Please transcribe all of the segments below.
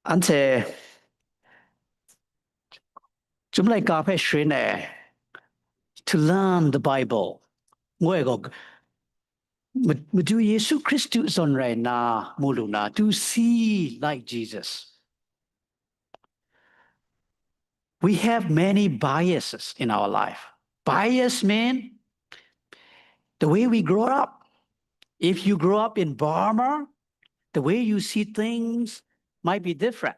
Ante, chúng lại gặp phải chuyện này to learn the Bible. Ngồi gọc, mà Chúa Giêsu Christus on right na muluna to see like Jesus. We have many biases in our life. Bias mean the way we grow up. If you grow up in Burma, the way you see things might be different.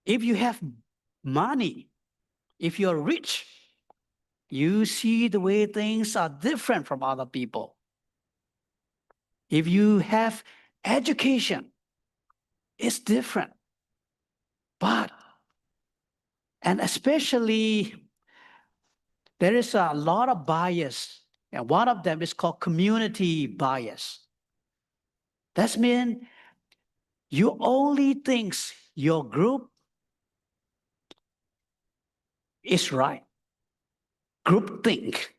If you have money, if you're rich, you see the way things are different from other people. If you have education, it's different. And especially, there is a lot of bias, and one of them is called community bias. That means you only think your group is right. Group think.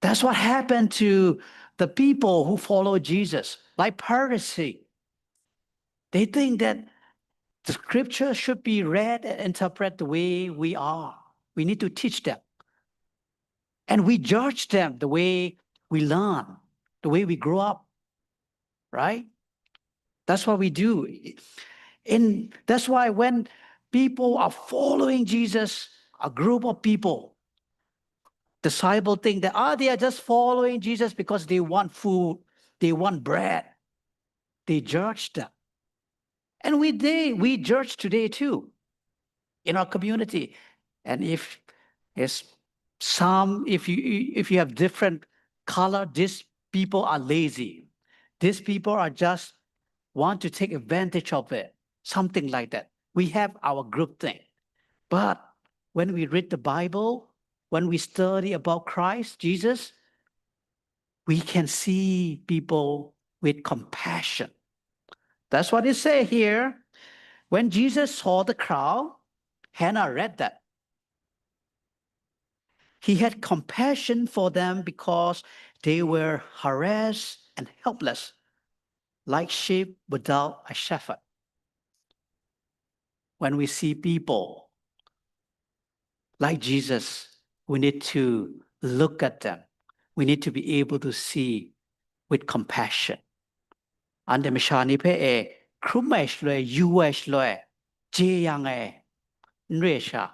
That's what happened to the people who follow Jesus, like Pharisee. They think that the scripture should be read and interpreted the way we are. We need to teach them. And we judge them the way we learn, the way we grow up, right? That's what we do. And that's why when people are following Jesus, a group of people, disciples think that, they are just following Jesus because they want food, they want bread. They judge them. And we judge today too in our community. And if you have different color, these people are lazy. These people are just want to take advantage of it, something like that. We have our group thing. But when we read the Bible, when we study about Christ, Jesus, we can see people with compassion. That's what it says here. When Jesus saw the crowd, Hannah read that. He had compassion for them because they were harassed and helpless, like sheep without a shepherd. When we see people like Jesus, we need to look at them. We need to be able to see with compassion. And the Mishani pe krumesh loe, yuesh loe, jeyang nresha.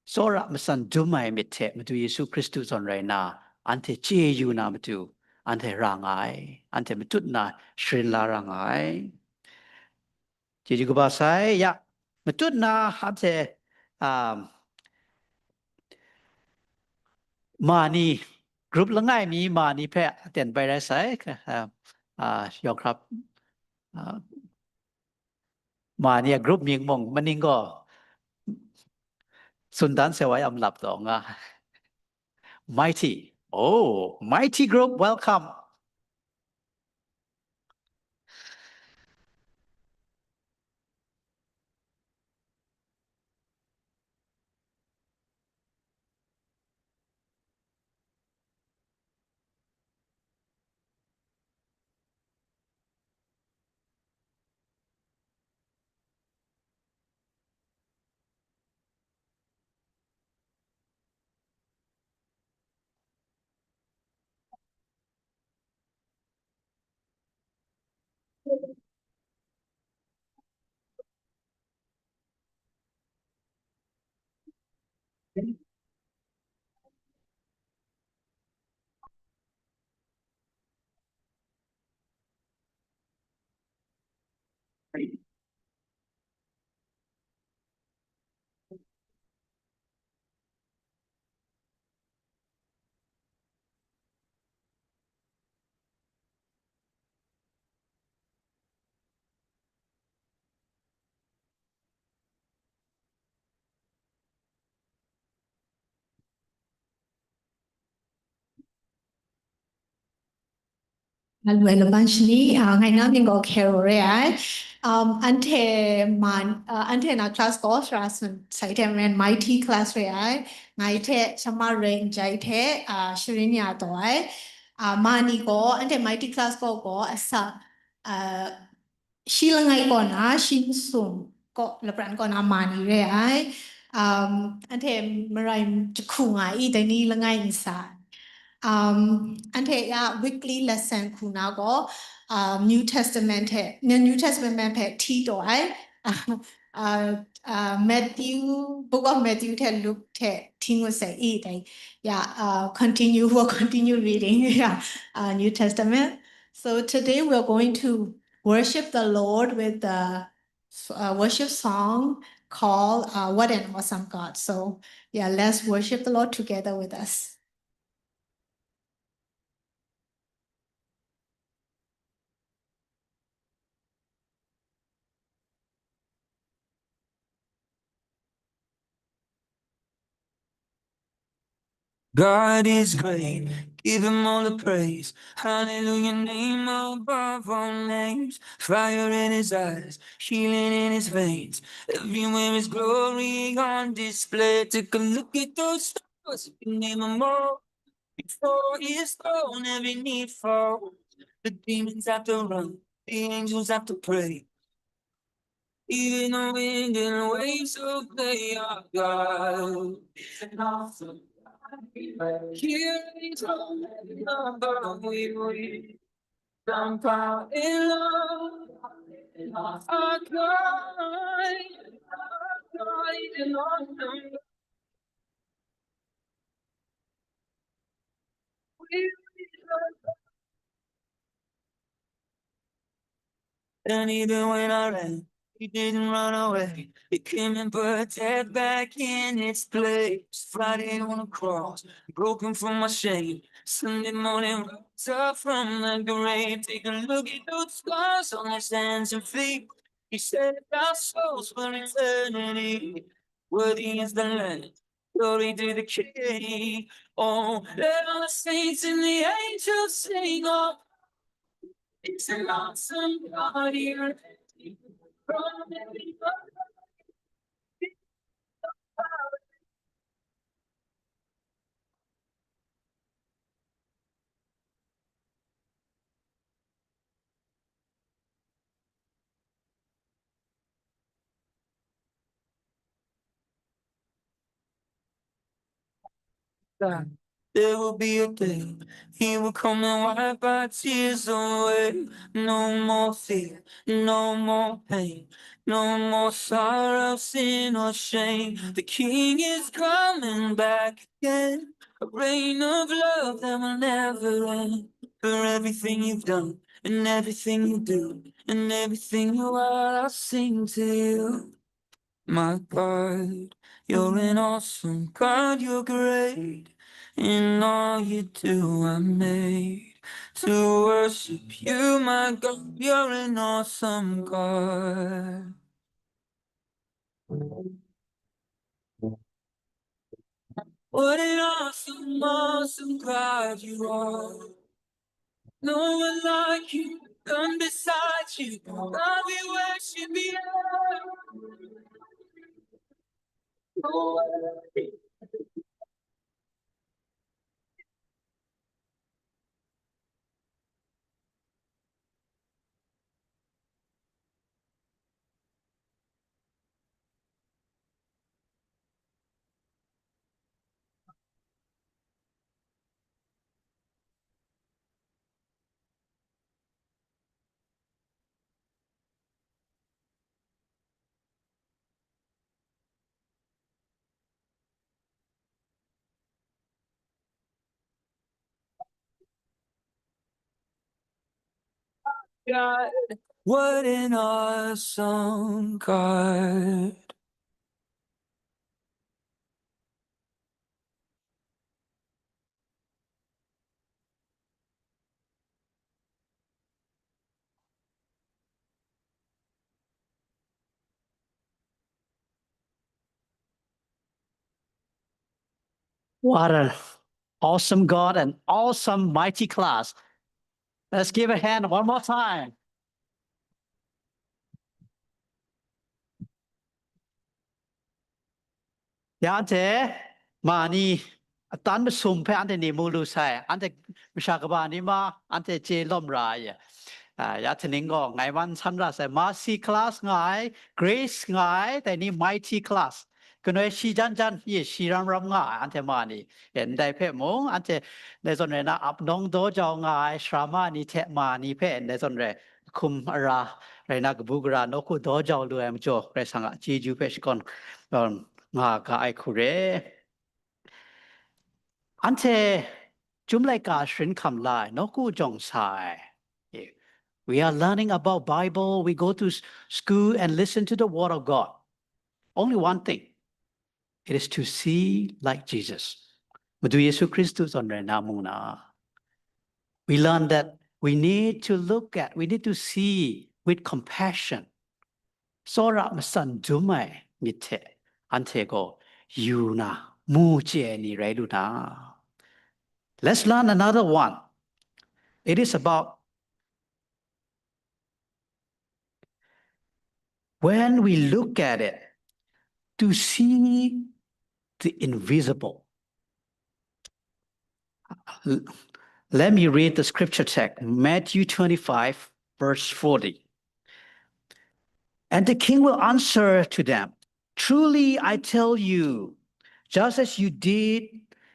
Sora masan dumai mitte matu Yesu Christus on right now. Ante jeyu na matu. Ante rangai. Ante matut na shrin la rangai. Jadi kubasai ya. Matut na ante mani group ละง่ายมีมานี่แพ้เตียนไปได้ใส่ยอมครับมาเนี่ยกรุ๊ปมิงมงมันนิงก็สุนดันเสวยอำลับตองmighty mighty group welcome Alwelo banchni ngai na ning go kero re ai ante na class ko rasun site ren mighty class re ai ngai the chama ren jai the shirin ya to ai mani ko ante mighty class ko asa ရှိလငိုင်ကောနာရှင်းဆုံကောလပရန်ကောနာမာနီရဲအိုင်အန်ထဲမရိုင်တခုငါဤတနီလငိုင်စာအန်ထဲရ weekly lesson ခုနာကော New Testament ထဲ New Testament ဖက်ထီတော့အိုင်Matthew book of Matthew ထဲ Luke ထဲထင်းဝဆက်ဤတိုင် continue reading New Testament. So today we're going to worship the Lord with the worship song called What an Awesome God. So yeah, let's worship the Lord together with us. God is great, give him all the praise. Hallelujah, name above all names. Fire in his eyes, healing in his veins. Everywhere his glory on display. Take a look at those stars, name them all. Before his throne, every knee falls. The demons have to run, the angels have to pray. Even the wind and waves obey our God. It's an awesome here is all number we some power in love. Our God is an awesome. And even when I ran, he didn't run away. He came and put that back in its place. Friday on the cross, broken from my shame. Sunday morning, rose up from the grave. Take a look at those scars on his hands and feet. He said our souls for eternity. Worthy is the Lamb. Glory to the King. Oh, let all the saints and the angels sing. Oh, it's an awesome God here. From every God. There will be a day he will come and wipe our tears away. No more fear, no more pain, no more sorrow, sin or shame. The King is coming back again. A reign of love that will never end. For everything you've done and everything you do and everything you are, I'll sing to you. My God, you're an awesome God, you're great. In all you do, I'm made to worship you, my God. You're an awesome God. What an awesome, awesome God you are. No one like you, none beside you. God, we worship you. God, what an awesome God. What an awesome God and awesome mighty class. Let's give a hand one more time. 야한테 많이 딴 숨패 안테 니물루 사이 안테 미샤가바니마 안테 제롬라야 อยากจะนิ่งก็ไงวันฉันรัสmercy class ไง grace ไงแต่นี่ mighty class ก็เลยชีจันยี่ชีรำไงอันเทมานี่เห็นได้เพ่มงอันเทในส่วนไหนนะอับน้องโดเจ้าไงสรามานี่เทมานี่เพ่ในส่วนไหนคุมอะไรไรนักบุกรานกคูโดเจ้าด้วยมจ่อไรสังจีจูเปชก่อนงากาไอคุเรอันเทจุมไลกาสินคำลายนกูจงสาย We are learning about Bible. We go to school and listen to the word of God. Only one thing. It is to see like Jesus. We learn that we need to look at, we need to see with compassion. Sora masan dumai mite antego yuna muje ni reduna. Let's learn another one. It is about when we look at it, to see the invisible. Let me read the scripture text, Matthew 25, verse 40. And the king will answer to them, truly I tell you, just as you did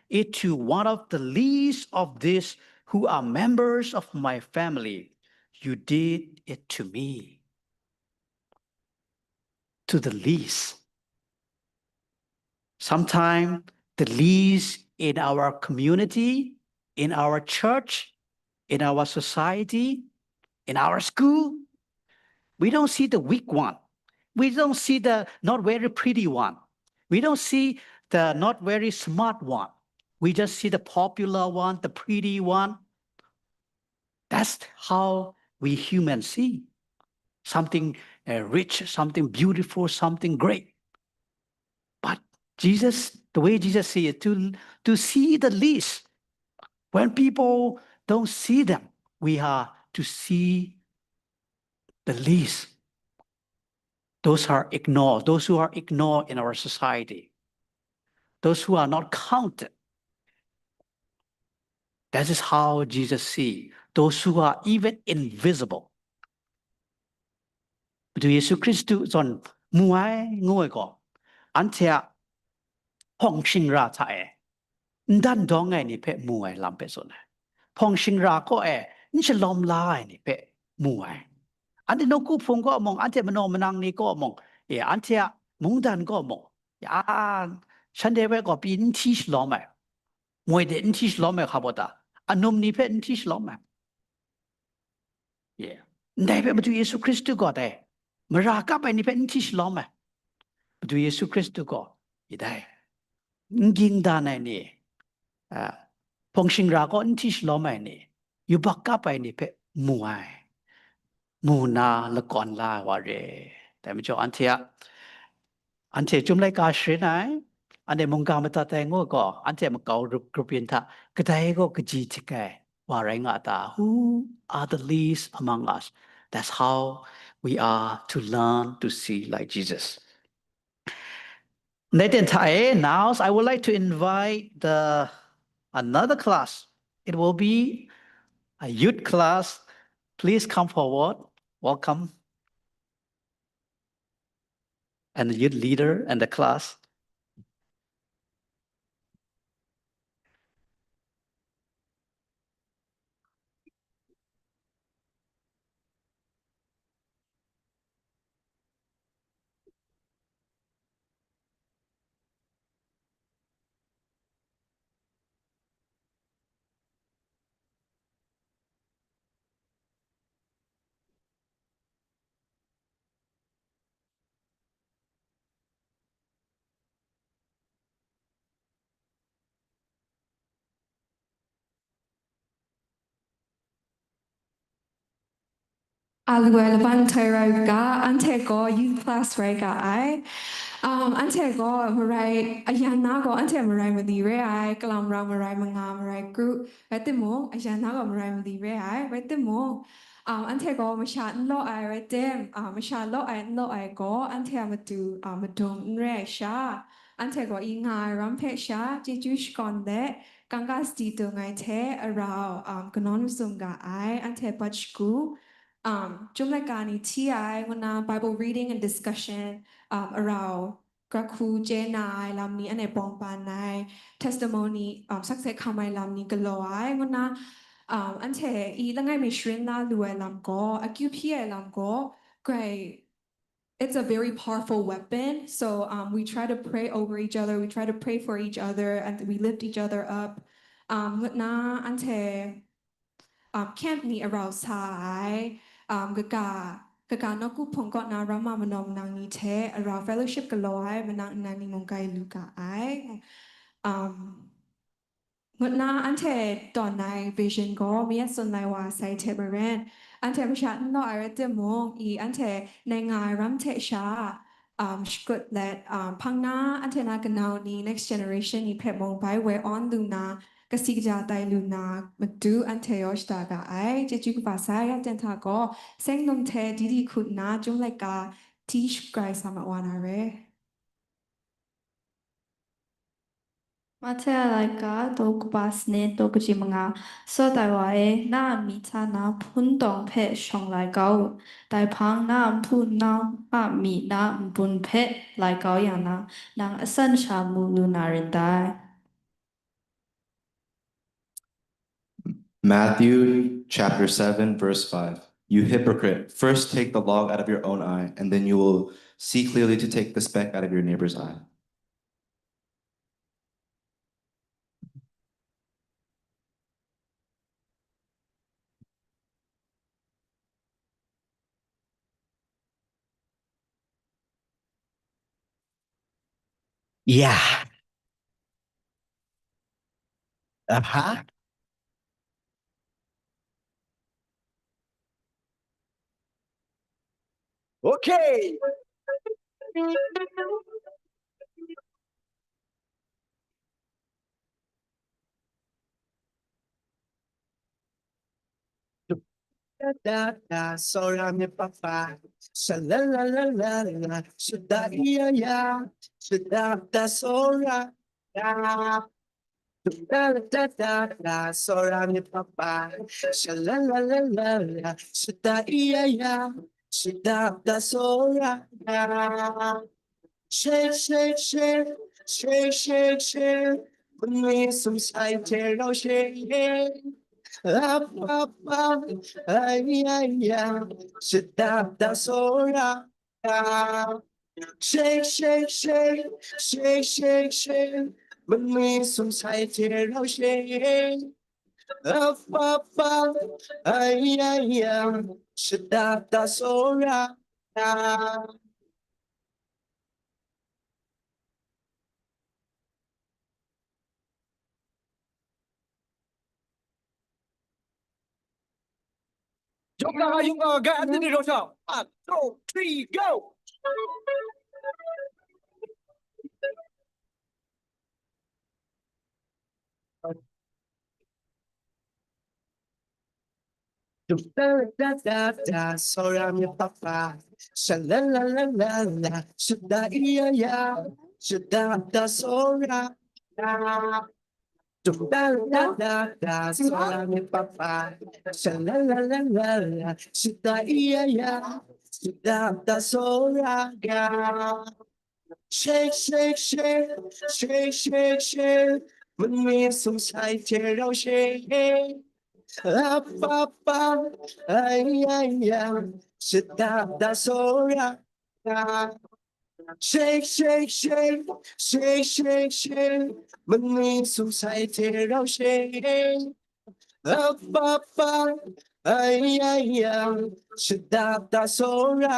it to one of the least of these who are members of my family, you did it to me. To the least. Sometimes the least in our community, in our church, in our society, in our school, we don't see the weak one. We don't see the not very pretty one. We don't see the not very smart one. We just see the popular one, the pretty one. That's how we humans see something rich, something beautiful, something great. But Jesus, the way Jesus sees it, to see the least. When people don't see them, we are to see the least. Those are ignored, those who are ignored in our society, those who are not counted. That is how Jesus sees those who are even invisible. ดูเยซูคริสต์จนมวยงวยก็อันเทียพงชิงราชาดันดองไงนี่เพ่มวยลำเปส่วนพงชิงราก็นี่จะลอมลายนี่เพ่มวยอันที่นกูพงก็มองอันเทียมโนมนังนี่ก็มองอันเทียมงดันก็มองฉันเดวก็ปีนที่ฉลอมมวยเด่นที่ฉลอมครับว่าอันนมนี่เพ่ที่ฉลอมได้เพ่มาดูเยซูคริสต์ก็ได้มารากาไปนี่เป็นที่ฉลองไหมดูเยซูคริสต์ก็ได้ยิงดานนี่พงชิงราก็ที่ฉลองไหมนี่อยู่บักกาไปนี่เป็นมวยมูนาละก่อนลาวาเรแต่ไม่จบอันเทียจุ่มไลกาเสนายอันเดียมงกามาตัดแต่งก็อันเทียมันเก่ากรุบเปลี่ยนท่ากระไดก็กระจีจิกแกว่าไรงาตา Who are the least among us? That's how we are to learn to see like Jesus. Now I would like to invite another class. It will be a youth class. Please come forward. Welcome. And the youth leader and the class. Alwell van Tyroga, Antego, youth class rega I. Antego, Marai, Ayanago, Ante Marai with the Rai, Galam Ramarai Manga Marai group, at the mo, Ayanago Marai with the Rai, right the mo. Antego, Mashat lo I right them, Mashat lo I go, Ante Amatu, Madum Rai Sha, Antego Inga, Rampet Sha, Jijush Gonde, Ganga Stito Ngai Te, Arao, Ganon Sunga I, Ante Bachku. จุ่มรายการนี้ที่ไอ้วันน่ะ Bible reading and discussion around กระคูเจนายลำนี้อันไหนปองปานนาย testimony สักเซคำไม่ลำนี้ก็ลอยวันน่ะอันเทอีละไงไม่ชวนน่ารวยลำก็อากิวพี่ลำก็ great it's a very powerful weapon. So we try to pray over each other. We try to pray for each other, and we lift each other up. Na ante camp ni around sai gaga no ku phong got na rama manom nang ni the around fellowship galoi manang nani mongai luka ai ngột na anh thể tอนใน vision ก็มีสนในว่าใส่เทเบรนอันเทประชาหน่อยเตมงอีอันเทในงานรำเทชาสกุดและพังนาอันเทนากันาวนี้ next generation นี้เพมงไป where on ลูนากสิกจาไตลูนามาดูอันเทยอชตากาไอเจจูกภาษาเจนทาก็เซ็งนมเทดีคุณนาจุงไลกาทีชไกรสามวานาเร Matalaika dokbasne dokjimanga so daiwae na mita na pundong pe shong lai gao dai pang na pu na ma mi na bun pe lai gao yang na nang asan sha mu lu na rin dai. Matthew chapter 7, verse 5. You hypocrite, first take the log out of your own eye, and then you will see clearly to take the speck out of your neighbor's eye. Yeah. Uh-huh. Okay. Da da sora mi papa, sha la la la la la, sha ya ya, sha da sora ya. Da da da da sora mi papa, sha la la la la la, sha ya ya, sha da sora ya. Shake shake shake, shake shake shake, มันมีสมชายที่เราเชื่อ up, up, up, ay, ay, ay, da sola. Shake, shake, shake, shake, shake, shake. มันมีสงสัยที่เราเชื่อ up, up, up, ay, ay, ay, da sola. ยกนะคะยกกันที่เราชอบ 1 2 3 go da da da sora mi papa sha la la la la la da ya ya da sora da da da da sora mi papa sha la la la la la da ya ya da sora ga shake shake shake shake shake shake มันมีสงสัยที่เราเชื่อ up up up ay ay ay da sola shake shake shake shake shake shake มันมีสงสัยที่เราเชื่อ up up up ay ay ay da sola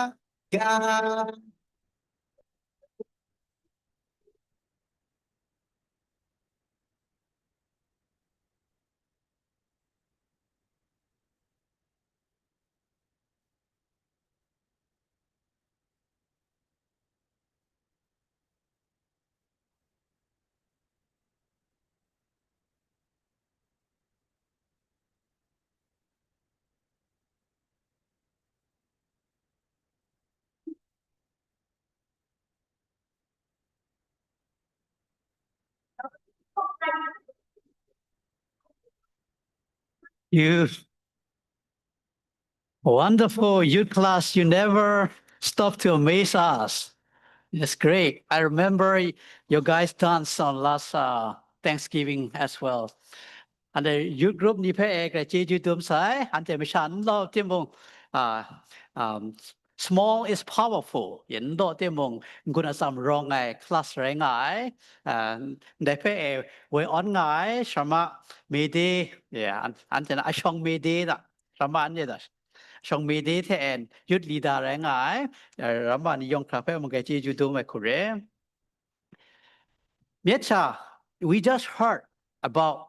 you Wonderful youth class. You never stop to amaze us. It's great. I remember you guys danced on last Thanksgiving as well. And the youth group ni pe ek la jeju tum sai an te mishan lo te mong small is powerful. Yin do te mong guna sam rong ai class rai ngai de pe e we on ngai shama me de yeah an te na shong me de da shama an ne da shong me de te en youth leader rai ngai rama ni yong kha pe mong ke jeju tum mai kure. Miecha, we just heard about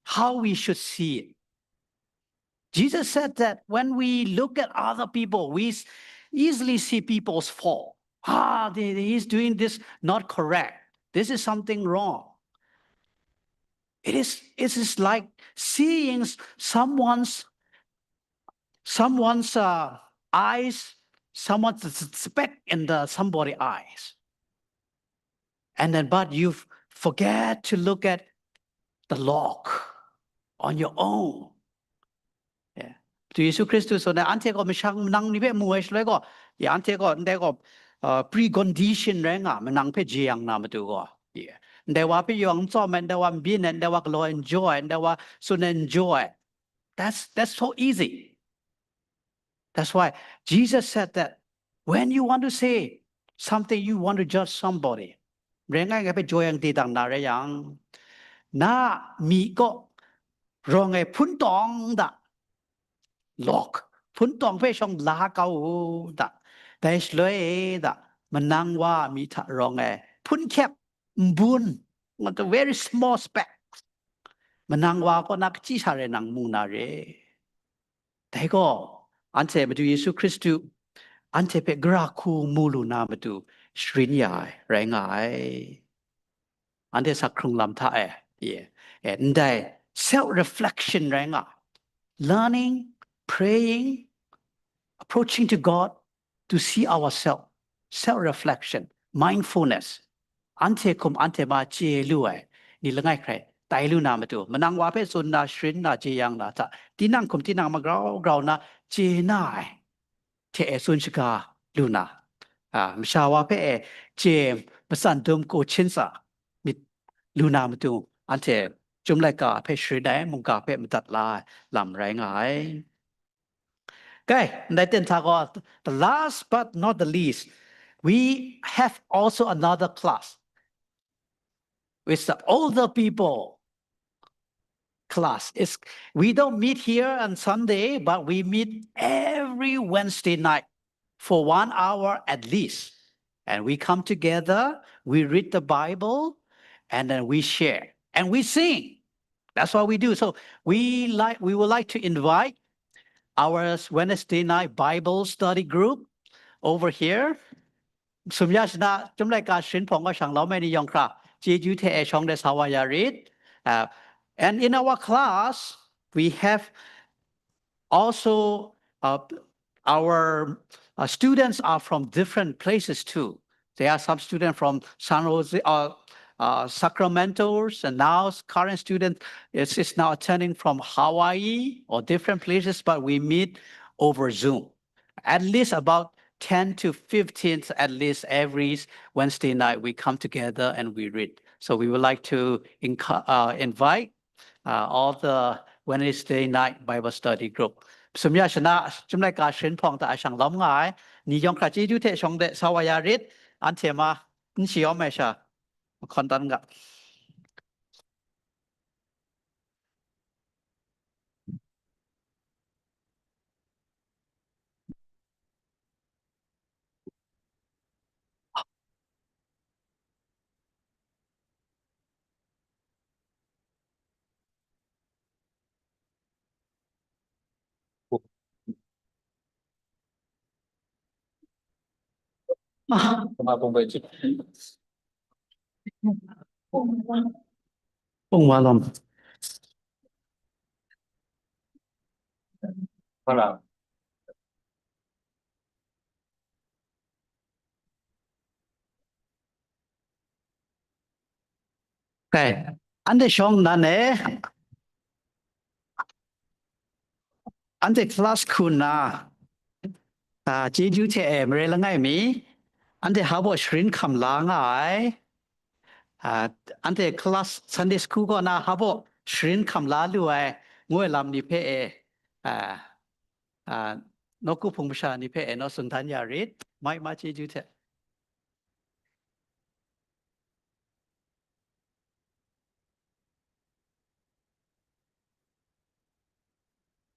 how we should see it. Jesus said that when we look at other people, we easily see people's fault. He's doing this not correct. This is something wrong. It is like seeing someone's eyes, someone's speck in somebody's eyes. And then, but you forget to look at the log on your own. Yeah. To Yesu Kristus so na ante ko misang nang ni pe muwes le ko ya ante ko nde ko precondition re nga menang pe jiang na matu ko. Yeah. Nde wa pe yong zo men nde wa bin nde wa lo enjoy nde wa sun enjoy. That's so easy. That's why Jesus said that when you want to say something, you want to judge somebody. Re nga ga pe joy ang ti dang na re yang na mi ko rong ai phun tong da lok phun tong pe shong la cao da dai shloi da manang wa mi tha rong ai phun khep bun not a very small speck manang wa ko nak chi sa re nang mu na re dai ko ante ma tu Yesu Christu ante pe gra khu mu lu na ma tu shrin yai re ngai ante sak krung lam tha yeah and dai self reflection re nga learning praying approaching to God to see ourselves, self-reflection, mindfulness. Ante kum ante ma che luai ni langai krai tai lu na matu manang wa pe sun na shrin na che yang na ta tinang kum tinang ma grau na che nai te e sun shika lu na msha wa pe che pasan dum ko chin sa mi lu na matu ante chum lai ka pe shri dai mung ka pe mtat la lam rai ngai. Okay, the last but not the least, we have also another class. It's the older people class. We don't meet here on Sunday, but we meet every Wednesday night for 1 hour at least. And we come together, we read the Bible, and then we share. And we sing. That's what we do. So we would like to invite our Wednesday night Bible study group over here. And in our class, we have also our students are from different places too. There are some students from San Jose, Sacramento, and now current student is now attending from Hawaii or different places, but we meet over Zoom. At least about 10 to 15, at least every Wednesday night, we come together and we read. So we would like to invite all the Wednesday night Bible study group. Sumya shana chumlai ka shin pong ta shang lam ngai ni yong kha chi ju the shong de sawaya rit an the ma ni chi yo me sha kon tan ga ma pong bai chi pong wa lom voilà. Okay, ande shong na ne ante class kuna jeju te mre la ngai mi ante habo shrin kham la ngai ante class Sunday school ko na habo shrin kham la lu ai ngoi lam ni phe no ku phung sha ni phe no sun than ya rit mai ma jeju te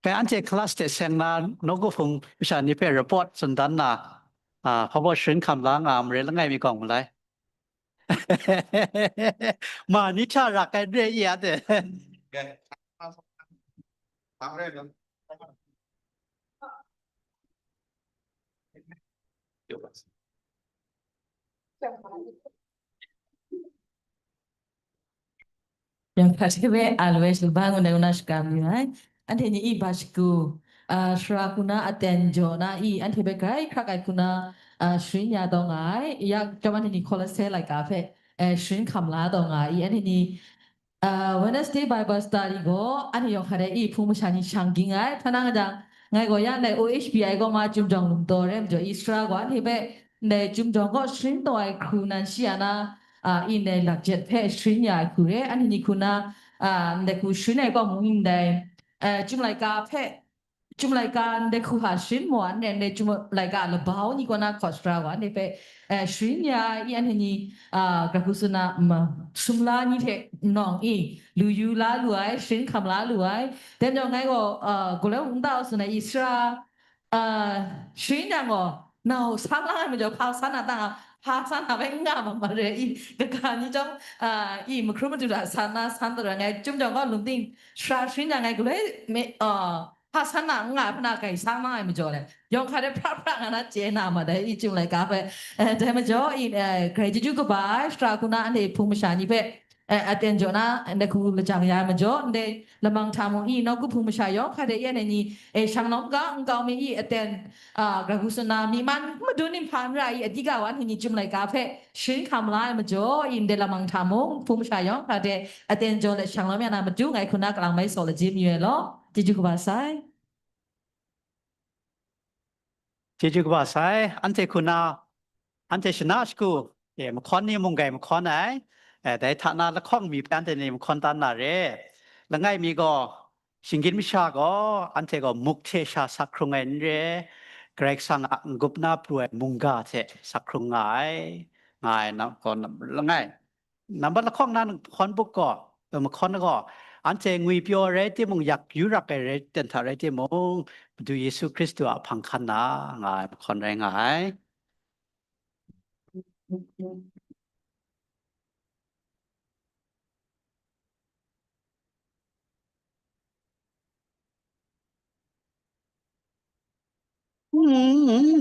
cái anh chị class te sang na nó có phùng bisa ni pe report sun dan na habo shrin kham la ngam re la ngai mi kong lai mà ni cha ra cái re ya de Yang kasih always bangun dengan nas kami, ante ni I basku, shrakuna atenjo na I ante bekai krakai kuna shrinya dongai, ya zaman ni kolase like kafe, shrin kamla dongai, ante ni Wednesday Bible study go, ante yang hari I pumushani shangingai, tanang jang, ngai go ya nai OHBI go ma jumjong lumtorem jo Isra go ante be nai jumjong go shrin toai kunan siana. In the budget pay string ya kure and ni kuna the kushine go mung day jum like a pay jum like the kuhashin one and the jum like a bao ni gonna costra one they pay string ya yan ni gakusuna sumla ni te nong I lu yu la luai string kam la luai then yo ngai go le ung dao suna isra string ya go now sang la me jo pa sana ta 하산 아벤가 말에 이 그간이죠 이 크로마주라 산나 산더랑에 좀 전가 룸딩 샤신장에 그래 하산나 응아 하나가 상망에 뭐죠래 영카레 프라프라 하나 제나마데 이쯤来 카페 데메죠 이 그레지주고 바 스트라쿠나 안데 풍무샤니베 attenjona and the cool jangya majo and the lamang tamo I no good pumashayo kada yan any a shanglonga and gami attend grahusana miman madunim pamra adiga one in jum like cafe shin kamla majo in the lamang tamo pumashayo kada attenjon the shanglomia madu I could not lang my soul jim yuelo did you go aside jeju ba sai ante kuna ante shna school ma khon ni mong gai ma khon aiแต่ฐานะละข้องมีแปลนแต่ในคนตันนาเร่ละไงมีก็สิ่งกินมิชาก็อันเทก็มุกเทชาสักครุงเงินเร่เกรกสังกุบนาปลวยมุงกาเทสักครุงไงนะก่อนละไงนับละข้องนั้นคนบุกก็มาคนก็อันเทงวีพิโอเรที่มึงอยากยุรักเรเต็นทาเรที่มึงดูเยซูคริสต์พังคันนะไงคนไง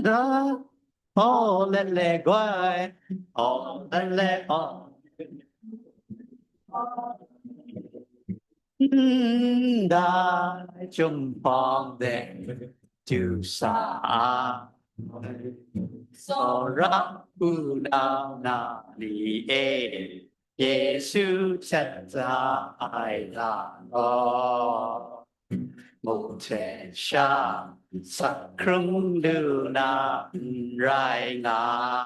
da oh le guai oh le oh da chung phong de chu sa so ra u na na li e Giêsu chất ra ai là nó một thể xa sắc krung du na rai nga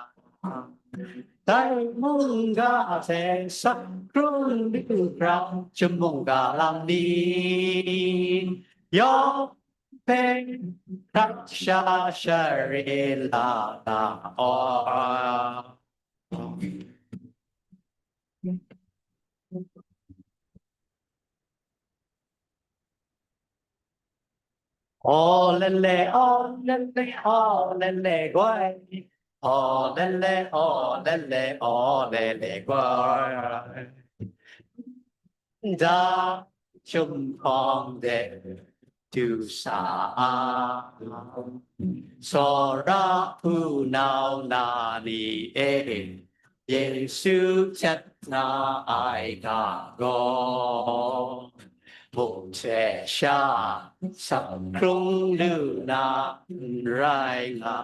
Tại mong ga thể sắc krung du ra chum mong ga làm đi yo pe kat sha shari la na o oh le le guai oh le guai da chung phong de tu sa so ra pu nào na ni e Giêsu chất na ai cả go một trẻ xa sắc krung du na rai nga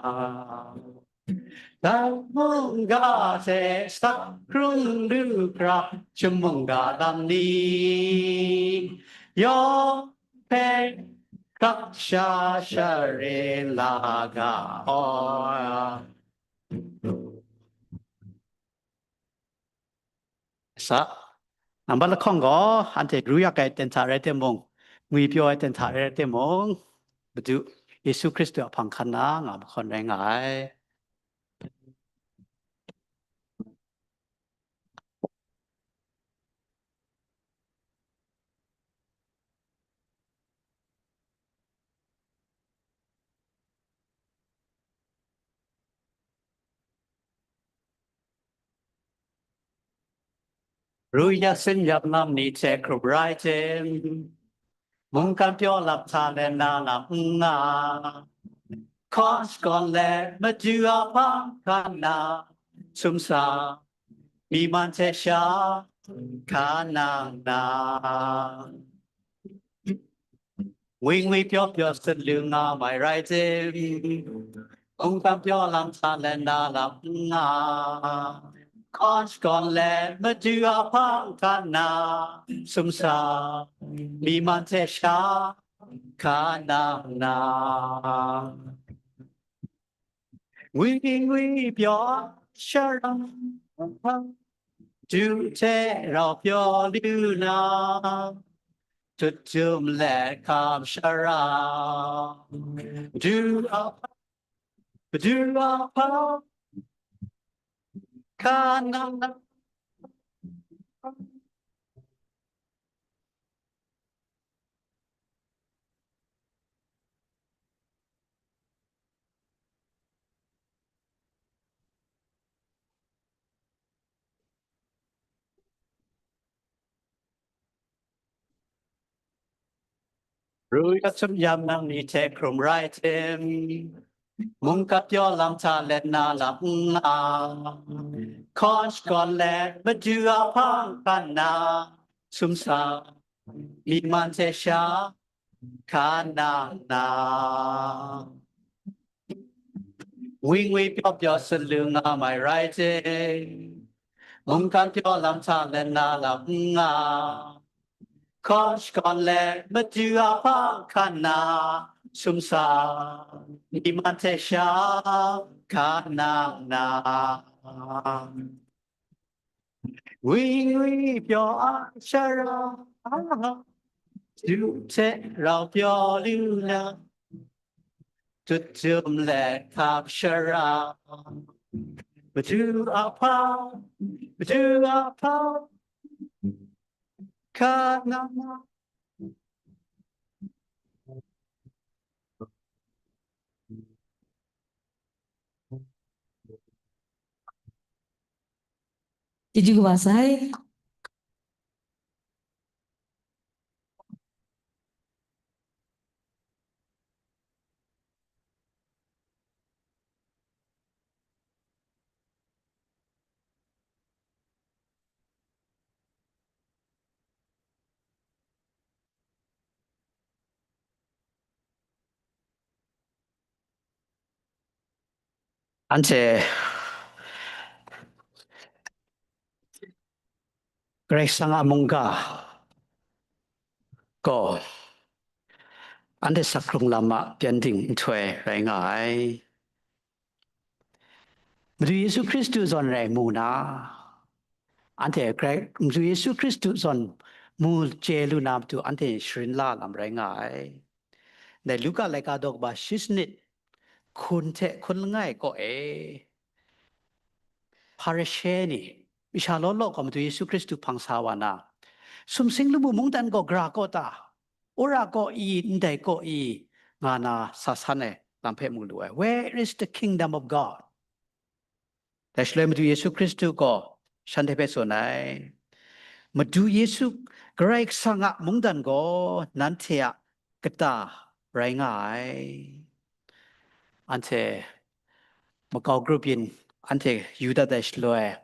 ta mong ga se sắc krung du ra chum mong ga dam ni yo pe Raksha Share Laga Oya Sa Nambala Kongo Ante Ruya Kai Tentarete Mong We Pyo Tentarete Mong Bedu Yesu Christu Apangkana Ngam Konrengai รู้อยากสิ้นยับน้ำนี้แจครบไรเจมมุงกันเปียวหลับทานและนาหลับงาคอสก่อนแลมาจูอาพังกันนาสุมสามีมันเทชาขานางนาวิ่งวิเปียวเปียวสุดลืมงาไม่ไรเจมมุงกันเปียวหลับทานและนาหลับงา Cause gone land, but do a pangana, some sa, me mantesha, kana na. We your sharam, do tear off your luna, to let come shara, do a pangana. รู้ยักสมยามนั่งนี่เทครมไรเทมมุงกับยอลำชาและนาลำนาคอนก่อนแลมาดูอาพังกันนาสุมสามีมันเทชาขานางนาวิ่งวิปยอสลืงาไม่ไรเจมุงกับยอลำชาและนาลำนา Cause gone let but you are pakana sumsa imantesha kana na we weep your ashara to take out your luna to let capture but you are kana ကြည့်ကြည့်ပါဆိုင် Ante Grace Sanga Munga Go Ante Sakrung Lama Pianting Twe Rengai Mdu Yesu Christus on Re Muna Ante Greg Mdu Yesu Christus on Mul Jelu Nam to Ante Shrinla Lam Rengai The Luka Leka Dog Ba Shisnit Kunte Kungai Go Parasheni Mishalolo Kom to Yesu Christu Pangsawana Sum Sing Lubu Mungdan Go Grakota Ora Go E Nde Go E Ngana Sasane Lampe Mulue. Where is the kingdom of God? Tashlem to Yesu Christu Go Shante Pesonai Madu Yesu Greg Sanga Mungdan Go Nantea Gata Rangai Ante Macau Groupin Ante Yuda Dashloe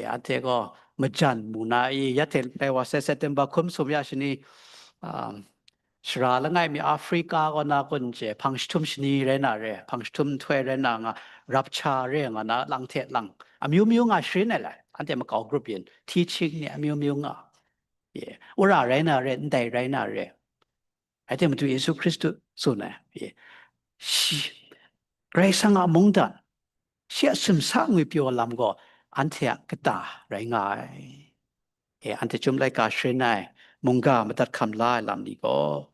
Ante Go Majan Munai Yatel Pewa Setemba Kum Sumyashini Shra Langai mi Africa ko na kunje Pangshtum Shni Rena Re Pangshtum Twe Rena nga Rapcha Re nga na lang te lang Amiu nga Shrinela Ante Macau Groupin Teaching ni amiu nga Ura Rena Re Ndai Rena Re Ate matu Yesu Kristu suna. Grace nga mongdan. Siya sumsa ngui pio lam go ante kata rai ngai. Ante chum lai ka shrinai munga matat kam lai lam ni go.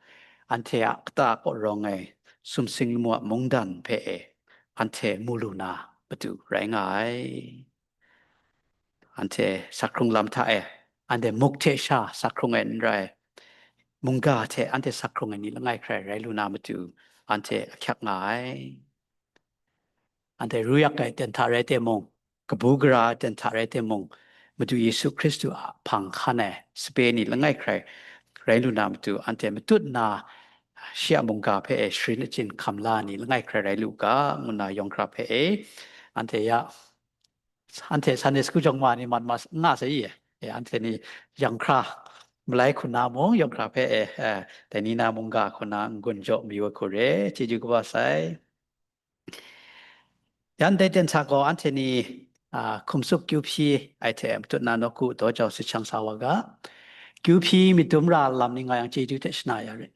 Ante kata ko rongai sum sing mo mongdan pe ante muluna batu rai ngai. Ante sakrung lam ta ante mukte sha sakrung en rai. Munga te ante sakrung en ni langai krai rai luna matu ante kyak ngai. Ante ruyak ay tentare te mong kabugra tentare te mong matu Yesu Kristu pang khane speni langai krai rai luna matu ante matut na sia munga pe shrin chin kamla ni langai krai rai luka nguna yongkra pe ante ya ante Sunday school jongwa ni man mas nga sa yi ante ni yongkra malai kuna mong yongkra peแต่นี่นาmunga kuna ngunjo miwa kore chiju kwa sai Yan day den sago anteni kumsuk QP item tu nanoku dojo si chang sawaga QP mitumra lam ni ngayang jeju te snaya rin